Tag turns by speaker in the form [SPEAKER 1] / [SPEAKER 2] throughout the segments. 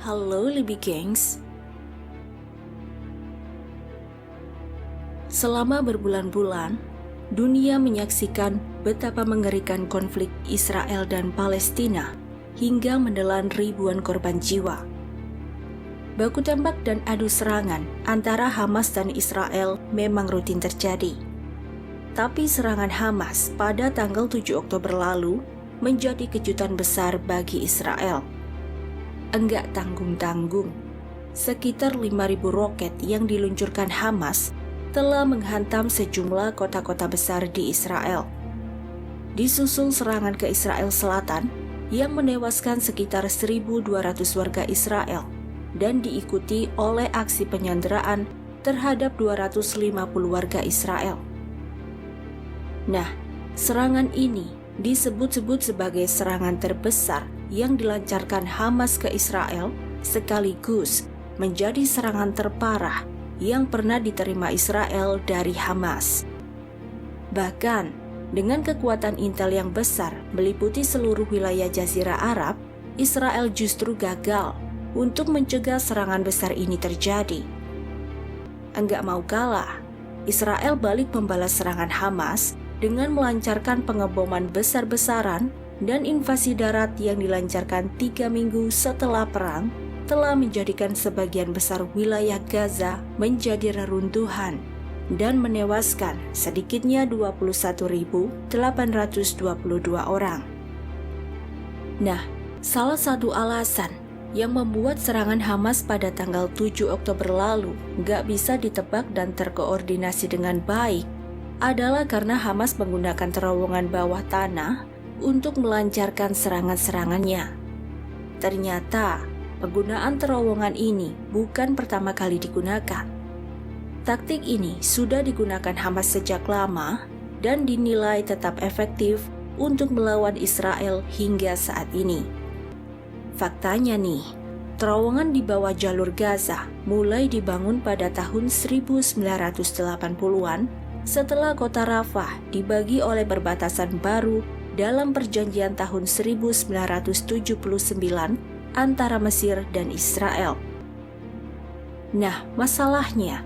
[SPEAKER 1] Halo Libby Gengs. Selama berbulan-bulan, dunia menyaksikan betapa mengerikan konflik Israel dan Palestina hingga menelan ribuan korban jiwa. Baku tembak dan adu serangan antara Hamas dan Israel memang rutin terjadi. Tapi serangan Hamas pada tanggal 7 Oktober lalu menjadi kejutan besar bagi Israel. Enggak tanggung-tanggung, sekitar 5.000 roket yang diluncurkan Hamas telah menghantam sejumlah kota-kota besar di Israel. Disusul serangan ke Israel Selatan yang menewaskan sekitar 1.200 warga Israel dan diikuti oleh aksi penyanderaan terhadap 250 warga Israel. Nah, serangan ini disebut-sebut sebagai serangan terbesar yang dilancarkan Hamas ke Israel sekaligus menjadi serangan terparah yang pernah diterima Israel dari Hamas. Bahkan, dengan kekuatan intel yang besar meliputi seluruh wilayah Jazirah Arab, Israel justru gagal untuk mencegah serangan besar ini terjadi. Enggak mau kalah, Israel balik membalas serangan Hamas dengan melancarkan pengeboman besar-besaran dan invasi darat yang dilancarkan 3 minggu setelah perang telah menjadikan sebagian besar wilayah Gaza menjadi reruntuhan dan menewaskan sedikitnya 21.822 orang. Nah, salah satu alasan yang membuat serangan Hamas pada tanggal 7 Oktober lalu nggak bisa ditebak dan terkoordinasi dengan baik adalah karena Hamas menggunakan terowongan bawah tanah untuk melancarkan serangan-serangannya. Ternyata, penggunaan terowongan ini bukan pertama kali digunakan. Taktik ini sudah digunakan Hamas sejak lama dan dinilai tetap efektif untuk melawan Israel hingga saat ini. Faktanya nih, terowongan di bawah jalur Gaza mulai dibangun pada tahun 1980-an setelah kota Rafah dibagi oleh perbatasan baru dalam perjanjian tahun 1979 antara Mesir dan Israel. Nah, masalahnya,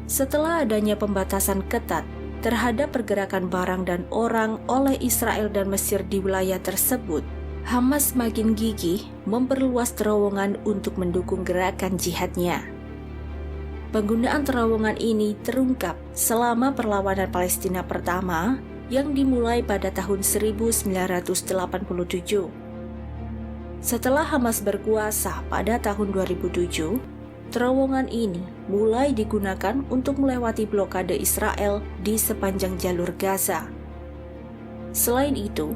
[SPEAKER 1] setelah adanya pembatasan ketat terhadap pergerakan barang dan orang oleh Israel dan Mesir di wilayah tersebut, Hamas makin gigih memperluas terowongan untuk mendukung gerakan jihadnya. Penggunaan terowongan ini terungkap selama perlawanan Palestina pertama yang dimulai pada tahun 1987. Setelah Hamas berkuasa pada tahun 2007, terowongan ini mulai digunakan untuk melewati blokade Israel di sepanjang jalur Gaza. Selain itu,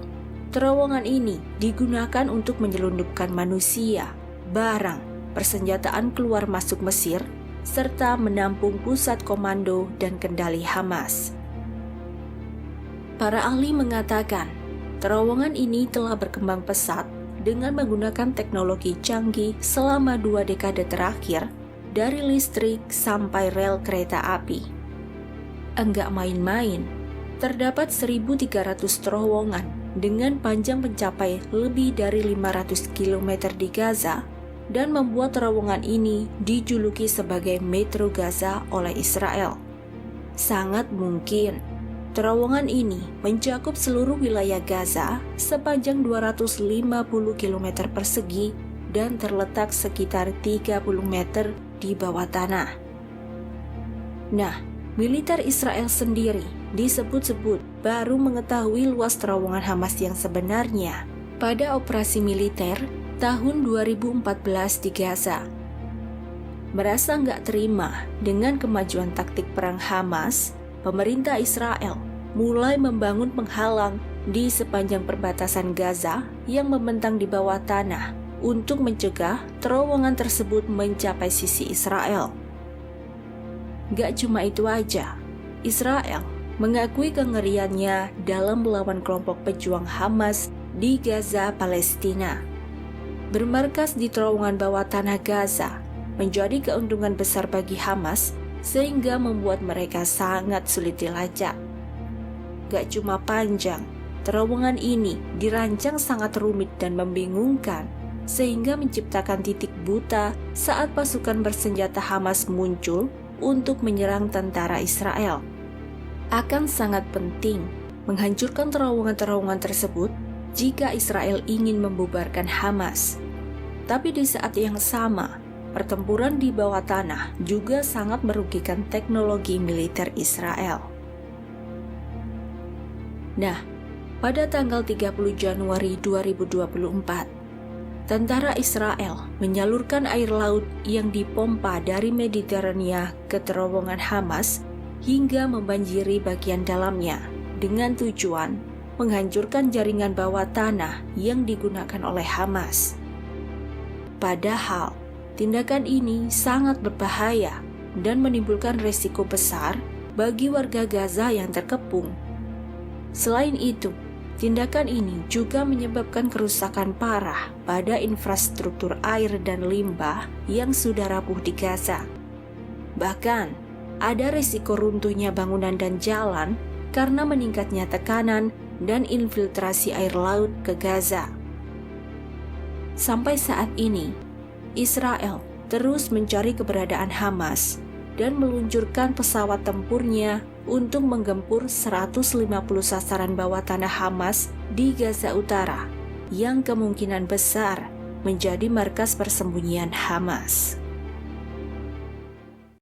[SPEAKER 1] terowongan ini digunakan untuk menyelundupkan manusia, barang, persenjataan keluar masuk Mesir, serta menampung pusat komando dan kendali Hamas. Para ahli mengatakan, terowongan ini telah berkembang pesat dengan menggunakan teknologi canggih selama 2 dekade terakhir, dari listrik sampai rel kereta api. Enggak main-main, terdapat 1.300 terowongan dengan panjang mencapai lebih dari 500 km di Gaza dan membuat terowongan ini dijuluki sebagai Metro Gaza oleh Israel. Sangat mungkin terowongan ini mencakup seluruh wilayah Gaza sepanjang 250 km persegi dan terletak sekitar 30 meter di bawah tanah. Nah, militer Israel sendiri disebut-sebut baru mengetahui luas terowongan Hamas yang sebenarnya pada operasi militer tahun 2014 di Gaza. Merasa nggak terima dengan kemajuan taktik perang Hamas, pemerintah Israel mulai membangun penghalang di sepanjang perbatasan Gaza yang membentang di bawah tanah untuk mencegah terowongan tersebut mencapai sisi Israel. Gak cuma itu aja, Israel mengakui kengeriannya dalam melawan kelompok pejuang Hamas di Gaza, Palestina. Bermarkas di terowongan bawah tanah Gaza menjadi keuntungan besar bagi Hamas sehingga membuat mereka sangat sulit dilacak. Gak cuma panjang, terowongan ini dirancang sangat rumit dan membingungkan sehingga menciptakan titik buta saat pasukan bersenjata Hamas muncul untuk menyerang tentara Israel. Akan sangat penting menghancurkan terowongan-terowongan tersebut jika Israel ingin membubarkan Hamas. Tapi di saat yang sama, pertempuran di bawah tanah juga sangat merugikan teknologi militer Israel. Nah, pada tanggal 30 Januari 2024, tentara Israel menyalurkan air laut yang dipompa dari Mediterania ke terowongan Hamas hingga membanjiri bagian dalamnya dengan tujuan menghancurkan jaringan bawah tanah yang digunakan oleh Hamas. Padahal, tindakan ini sangat berbahaya dan menimbulkan risiko besar bagi warga Gaza yang terkepung. Selain itu, tindakan ini juga menyebabkan kerusakan parah pada infrastruktur air dan limbah yang sudah rapuh di Gaza. Bahkan, ada risiko runtuhnya bangunan dan jalan karena meningkatnya tekanan dan infiltrasi air laut ke Gaza. Sampai saat ini, Israel terus mencari keberadaan Hamas dan meluncurkan pesawat tempurnya untuk menggempur 150 sasaran bawah tanah Hamas di Gaza Utara yang kemungkinan besar menjadi markas persembunyian Hamas.